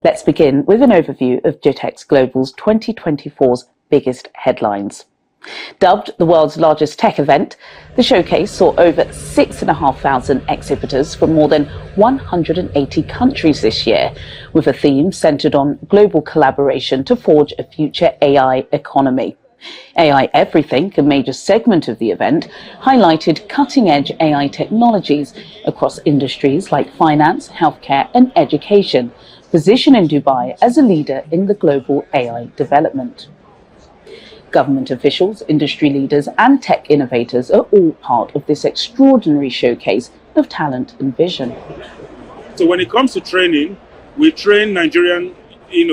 Let's begin with an overview of Gitex Global's 2024's biggest headlines. Dubbed the world's largest tech event, the showcase saw over 6,500 exhibitors from more than 180 countries this year, with a theme centered on global collaboration to forge a future AI economy. AI Everything, a major segment of the event, highlighted cutting-edge AI technologies across industries like finance, healthcare and education, positioning Dubai as a leader in the global AI development. Government officials, industry leaders and tech innovators are all part of this extraordinary showcase of talent and vision. So when it comes to training, we train Nigerian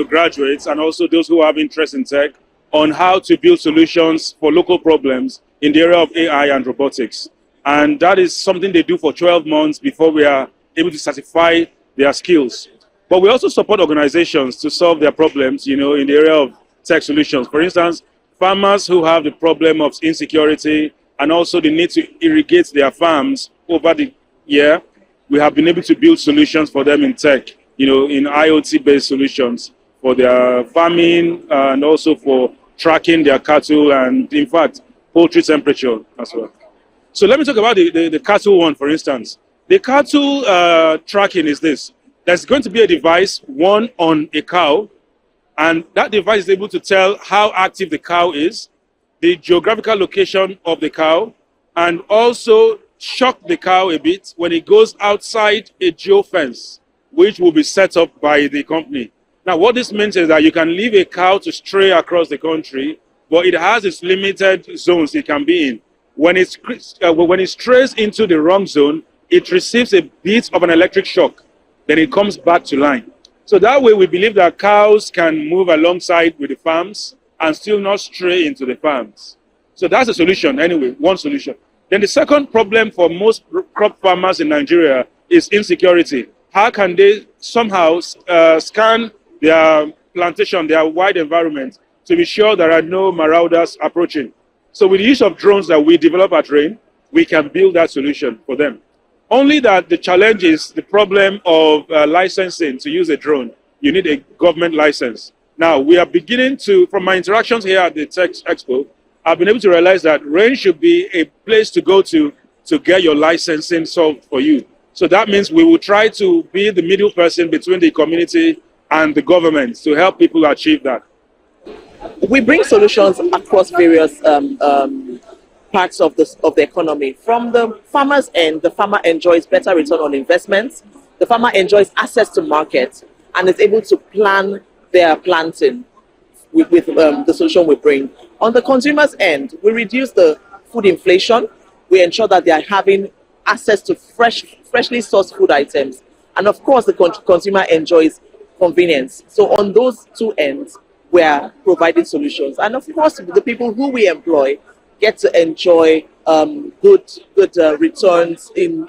graduates and also those who have interest in tech on how to build solutions for local problems in the area of AI and robotics. And that is something they do for 12 months before we are able to certify their skills. But we also support organizations to solve their problems, in the area of tech solutions. For instance, farmers who have the problem of insecurity and also the need to irrigate their farms over the year, we have been able to build solutions for them in tech, in IoT-based solutions for their farming and also for tracking their cattle and, in fact, poultry temperature as well. So let me talk about the cattle one, for instance. The cattle tracking is this. There's going to be a device, one on a cow, and that device is able to tell how active the cow is, the geographical location of the cow, and also shock the cow a bit when it goes outside a geofence, which will be set up by the company. Now, what this means is that you can leave a cow to stray across the country, but it has its limited zones it can be in. When it strays into the wrong zone, it receives a bit of an electric shock. Then it comes back to line. So that way, we believe that cows can move alongside with the farms and still not stray into the farms. So that's a solution, anyway, one solution. Then the second problem for most crop farmers in Nigeria is insecurity. How can they somehow scan their plantation, their wide environment, to be sure there are no marauders approaching? So with the use of drones that we develop at RAIN, we can build that solution for them. Only that the challenge is the problem of licensing to use a drone. You need a government license. Now, we are beginning to, from my interactions here at the Tech Expo, I've been able to realize that RAIN should be a place to go to get your licensing solved for you. So that means we will try to be the middle person between the community and the government to help people achieve that. We bring solutions across various parts of the economy. From the farmer's end, the farmer enjoys better return on investments. The farmer enjoys access to market and is able to plan their planting with the solution we bring. On the consumer's end, we reduce the food inflation. We ensure that they are having access to freshly sourced food items. And of course, the consumer enjoys convenience. So on those two ends, we are providing solutions. And of course, the people who we employ get to enjoy good returns in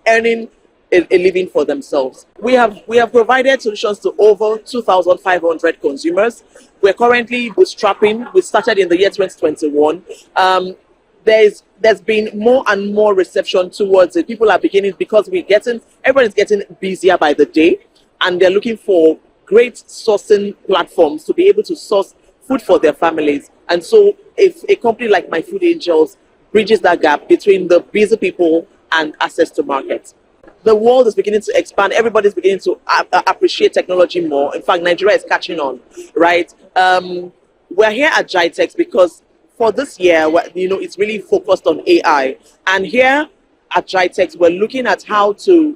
earning a living for themselves. We have provided solutions to over 2,500 consumers. We're currently bootstrapping. We started in the year 2021. There's been more and more reception towards it. People are beginning, because everybody's getting busier by the day, and they're looking for great sourcing platforms to be able to source food for their families. And so if a company like My Food Angels bridges that gap between the busy people and access to markets. The world is beginning to expand. Everybody's beginning to appreciate technology more. In fact, Nigeria is catching on, right? We're here at Gitex because for this year, it's really focused on AI. And here at Gitex, we're looking at how to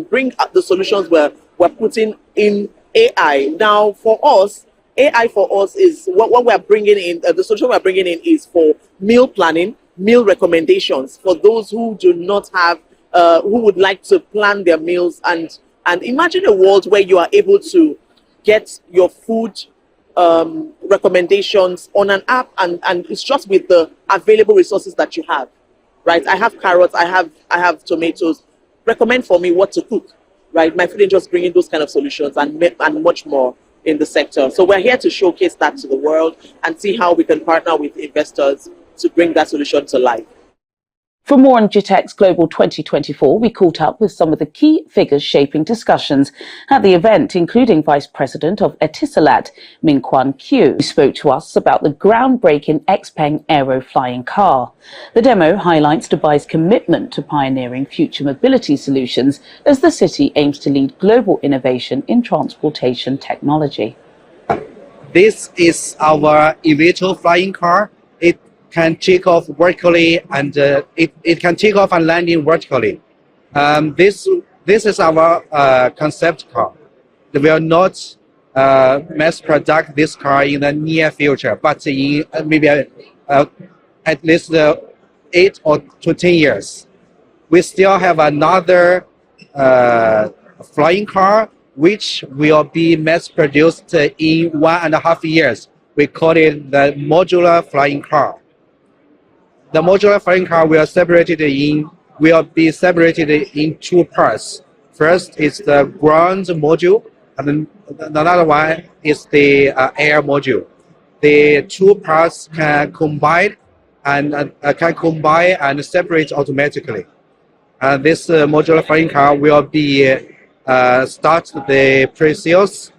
bring the solutions we're putting in AI. Now, for us, AI for us is what we're bringing in. The solution we're bringing in is for meal planning, meal recommendations for those who do not have, who would like to plan their meals. And imagine a world where you are able to get your food recommendations on an app, and it's just with the available resources that you have, right? I have carrots, I have tomatoes. Recommend for me what to cook, right? My Food Angels bringing those kind of solutions and much more in the sector. So we're here to showcase that to the world and see how we can partner with investors to bring that solution to life. For more on Gitex Global 2024, we caught up with some of the key figures shaping discussions at the event, including Vice President of Etisalat, Min Kwan Kyu, who spoke to us about the groundbreaking Xpeng Aero flying car. The demo highlights Dubai's commitment to pioneering future mobility solutions as the city aims to lead global innovation in transportation technology. This is our eVTOL flying car. It can take off vertically and it can take off and landing vertically. This is our concept car. We will not mass product this car in the near future, but in maybe at least 8 or to 10 years. We still have another flying car which will be mass produced in 1.5 years. We call it the modular flying car. The modular flying car will be separated in two parts. First is the ground module, and then another one is the air module. The two parts can combine and separate automatically. This modular flying car will be start the pre-sales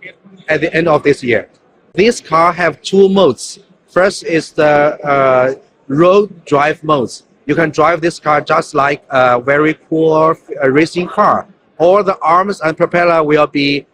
at the end of this year. This car have two modes. First is the road drive modes. You can drive this car just like a very cool racing car. All the arms and propeller will be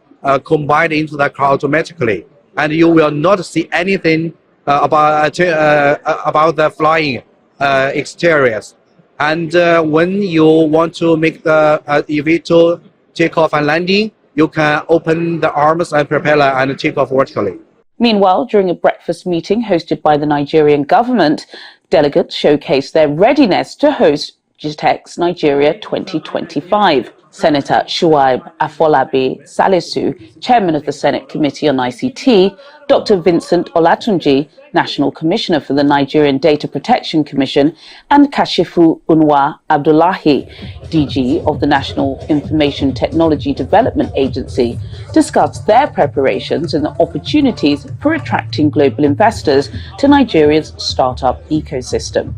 combined into the car automatically, and you will not see anything about the flying exteriors. And when you want to make the eVTOL take off and landing, you can open the arms and propeller and take off vertically. Meanwhile, during a breakfast meeting hosted by the Nigerian government, delegates showcased their readiness to host Gitex Nigeria 2025. Senator Shuaib Afolabi Salisu, chairman of the Senate Committee on ICT, Dr. Vincent Olatunji, National Commissioner for the Nigerian Data Protection Commission, and Kashifu Unwa Abdullahi, DG of the National Information Technology Development Agency, discussed their preparations and the opportunities for attracting global investors to Nigeria's startup ecosystem.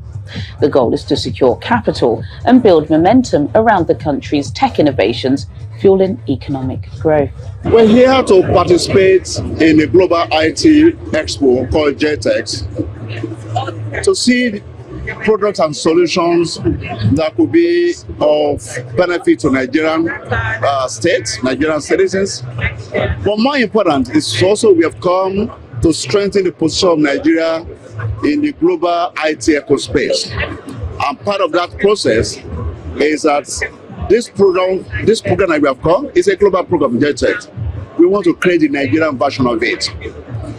The goal is to secure capital and build momentum around the country's tech innovations, fueling economic growth. We're here to participate in a global IT expo called Gitex to see products and solutions that could be of benefit to Nigerian states, Nigerian citizens. But more important is also we have come to strengthen the position of Nigeria in the global IT ecospace. And part of that process is that this program that we have come is a global program, Gitex. We want to create the Nigerian version of it.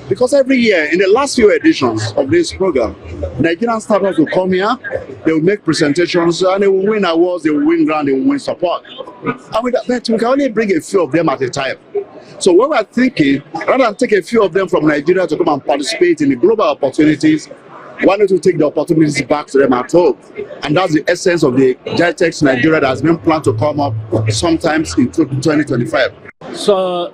Because every year, in the last few editions of this program, Nigerian startups will come here, they will make presentations, and they will win awards, they will win grants, they will win support. And with that, we can only bring a few of them at a time. So what we're thinking, rather than take a few of them from Nigeria to come and participate in the global opportunities, why not we take the opportunities back to them at home? And that's the essence of the Gitex Nigeria that has been planned to come up sometimes in 2025. So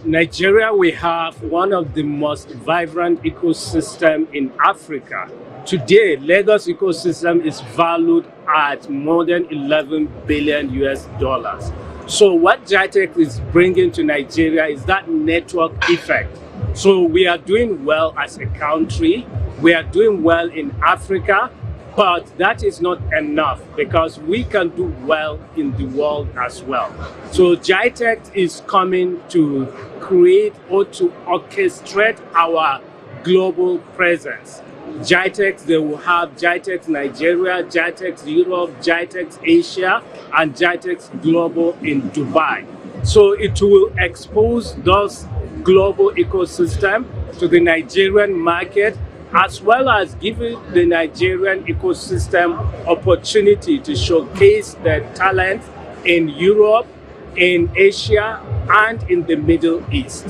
Nigeria, we have one of the most vibrant ecosystem in Africa. Today, Lagos ecosystem is valued at more than 11 billion US dollars. So what Gitex is bringing to Nigeria is that network effect. So we are doing well as a country, we are doing well in Africa, but that is not enough because we can do well in the world as well. So Gitex is coming to create or to orchestrate our global presence. Gitex, they will have Gitex Nigeria, Gitex Europe, Gitex Asia, and Gitex Global in Dubai. So it will expose those global ecosystem to the Nigerian market, as well as giving the Nigerian ecosystem opportunity to showcase their talent in Europe, in Asia, and in the Middle East.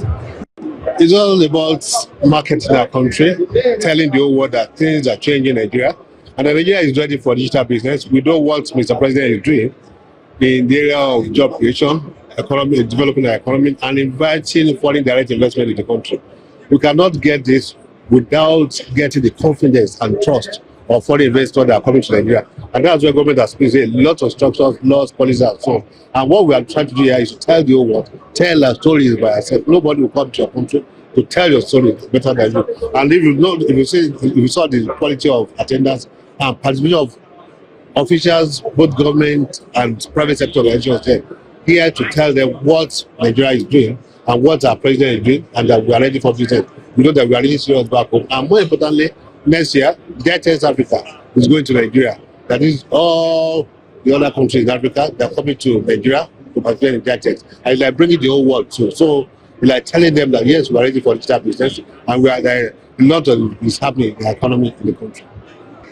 It's all about marketing our country, telling the whole world that things are changing in Nigeria. And Nigeria is ready for digital business. We know what Mr. President is doing in the area of job creation, economy, developing our economy, and inviting foreign direct investment in the country. We cannot get this without getting the confidence and trust or foreign investors that are coming to Nigeria. And that's where government has placed a lot of structures, laws, policies, and so on. And what we are trying to do here is to tell the whole world, tell our stories by ourselves. Nobody will come to your country to tell your story better than you. And if you know, if you saw the quality of attendance and participation of officials, both government and private sector organizations there, here to tell them what Nigeria is doing and what our president is doing, and that we are ready for business. We know that we are really serious back home. And more importantly, next year, Gitex Africa is going to Nigeria. That is all the other countries in Africa that are coming to Nigeria to participate in Gitex. And it's like bringing the whole world too. So it's like telling them that yes, we are ready for digital business, and we are there. A lot is happening in the economy in the country.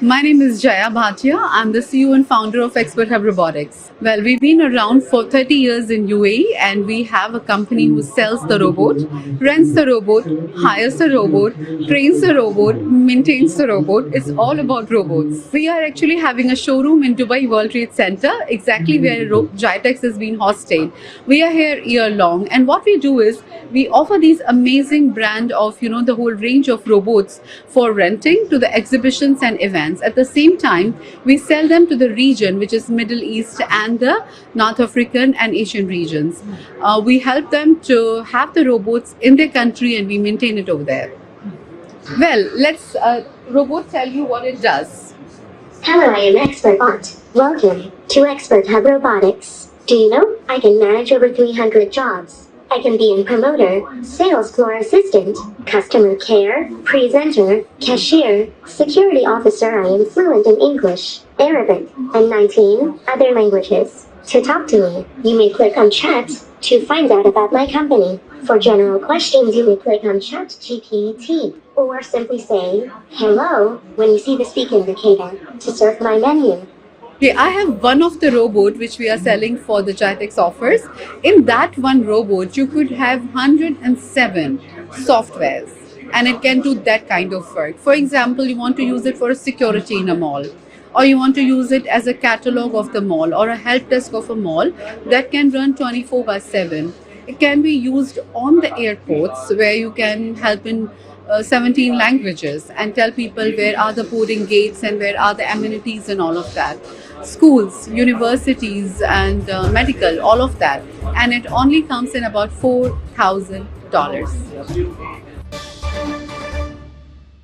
My name is Jaya Bhatia. I'm the CEO and founder of Expert Hub Robotics. Well, we've been around for 30 years in UAE, and we have a company who sells the robot, rents the robot, hires the robot, trains the robot, maintains the robot. It's all about robots. We are actually having a showroom in Dubai World Trade Center, exactly where Gitex has been hosted. We are here year long, and what we do is we offer these amazing brand of, the whole range of robots for renting to the exhibitions and events. At the same time, we sell them to the region, which is Middle East and the North African and Asian regions. We help them to have the robots in their country, and we maintain it over there. Well, let's robot tell you what it does. Hello, I am Expert Bot. Welcome to Expert Hub Robotics. Do you know I can manage over 300 jobs? I can be a promoter, sales floor assistant, customer care, presenter, cashier, security officer. I am fluent in English, Arabic, and 19 other languages. To talk to me, you may click on chat to find out about my company. For general questions, you may click on Chat GPT, or simply say hello when you see the speak indicator to surf my menu. Okay, I have one of the robot which we are selling for the Gitex offers. In that one robot, you could have 107 softwares, and it can do that kind of work. For example, you want to use it for a security in a mall, or you want to use it as a catalog of the mall or a help desk of a mall that can run 24/7. It can be used on the airports where you can help in 17 languages and tell people where are the boarding gates and where are the amenities and all of that. Schools, universities, and medical, all of that. And it only comes in about $4,000.